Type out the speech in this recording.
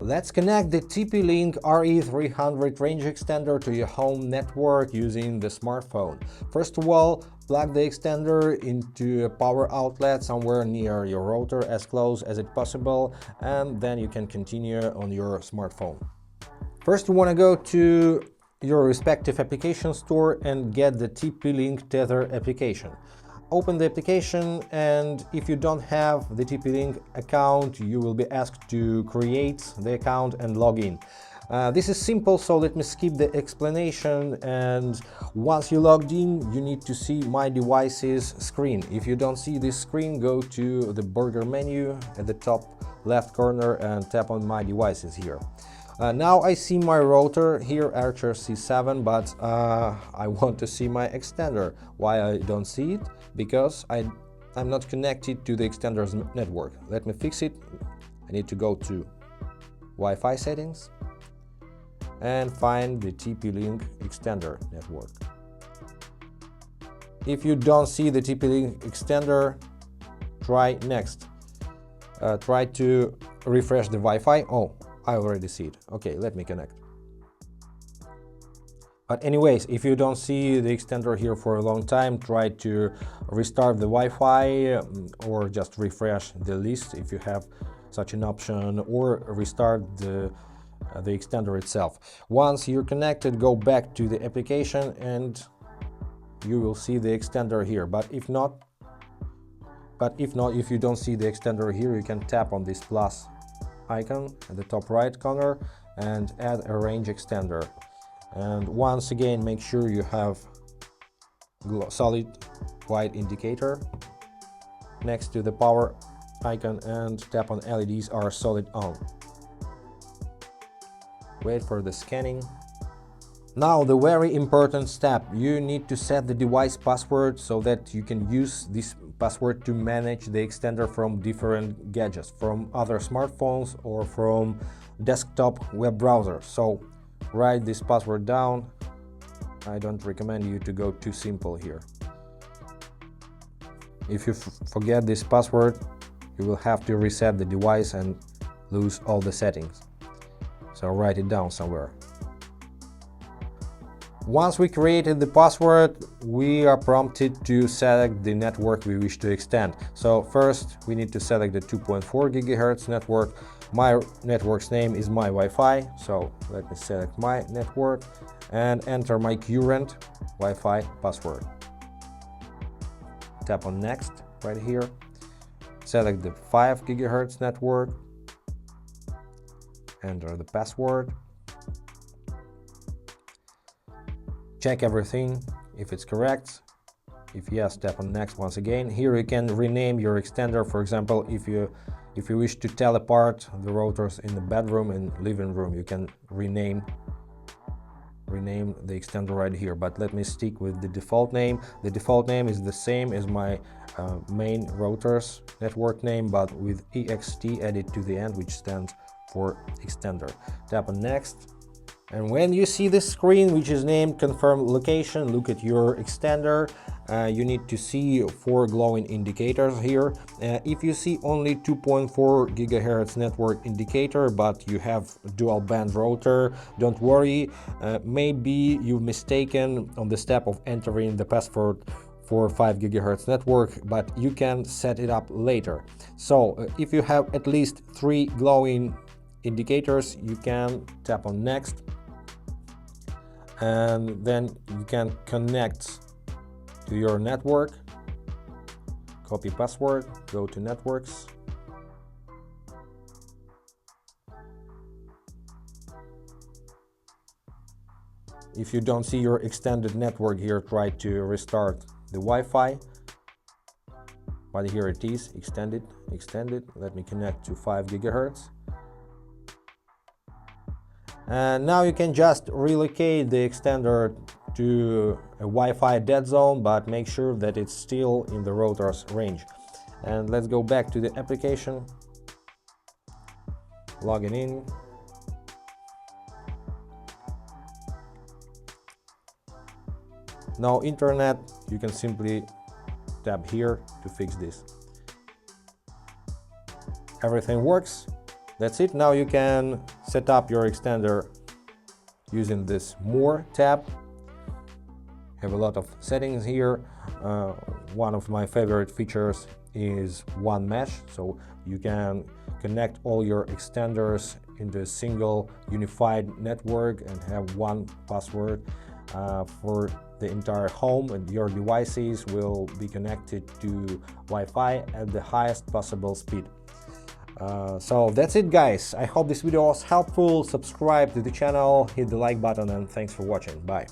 Let's connect the TP-Link RE300 range extender to your home network using the smartphone. First of all, plug the extender into a power outlet somewhere near your router, as close as it possible, and then you can continue on your smartphone. First, you want to go to your respective application store and get the TP-Link Tether application. Open the application, and if you don't have the TP-Link account, you will be asked to create the account and log in. This is simple, so let me skip the explanation. And once you logged in, you need to see My Devices screen. If you don't see this screen, go to the burger menu at the top left corner and tap on My Devices here. Now I see my router here, Archer C7, but I want to see my extender. Why I don't see it? Because I'm not connected to the extender's network. Let me fix it. I need to go to Wi-Fi settings and find the TP-Link extender network. If you don't see the TP-Link extender, try next. Try to refresh the Wi-Fi. Oh, I already see it. Okay, let me connect. But anyways, if you don't see the extender here for a long time, try to restart the Wi-Fi or just refresh the list if you have such an option, or restart the extender itself. Once you're connected, go back to the application and you will see the extender here. But if not, if you don't see the extender here, you can tap on this plus icon at the top right corner and add a range extender. And once again, make sure you have solid white indicator next to the power icon and tap on LEDs are solid on. Wait for the scanning. Now the very important step, you need to set the device password so that you can use this password to manage the extender from different gadgets, from other smartphones or from desktop web browsers. So write this password down. I don't recommend you to go too simple here. If you forget this password, you will have to reset the device and lose all the settings. So write it down somewhere. Once we created the password, we are prompted to select the network we wish to extend. So first we need to select the 2.4 GHz network. My network's name is my Wi-Fi, so let me select my network and enter my current Wi-Fi password. Tap on next right here. Select the 5 GHz network. Enter the password. Check everything if it's correct. If yes, tap on next once again. Here you can rename your extender. For example, if you wish to tell apart the routers in the bedroom and living room, you can rename the extender right here. But let me stick with the default name. The default name is the same as my main router's network name, but with ext added to the end, which stands for extender. Tap on next. And when you see this screen, which is named confirm location, look at your extender. You need to see 4 glowing indicators here. If you see only 2.4 GHz network indicator, but you have dual band router, don't worry. Maybe you've mistaken on the step of entering the password for 5 GHz network, but you can set it up later. So if you have at least 3 glowing indicators, you can tap on next. And then you can connect to your network, copy password, go to networks. If you don't see your extended network here, try to restart the Wi-Fi. But here it is, extended. Let me connect to 5 GHz. And now you can just relocate the extender to a Wi-Fi dead zone, but make sure that it's still in the router's range. And let's go back to the application, logging in. Now internet, you can simply tap here to fix this. Everything works. That's it. Now you can set up your extender using this More tab. Have a lot of settings here. One of my favorite features is OneMesh, so you can connect all your extenders into a single unified network and have one password for the entire home, and your devices will be connected to Wi-Fi at the highest possible speed. So that's it, guys. I hope this video was helpful. Subscribe to the channel, hit the like button, and thanks for watching. Bye.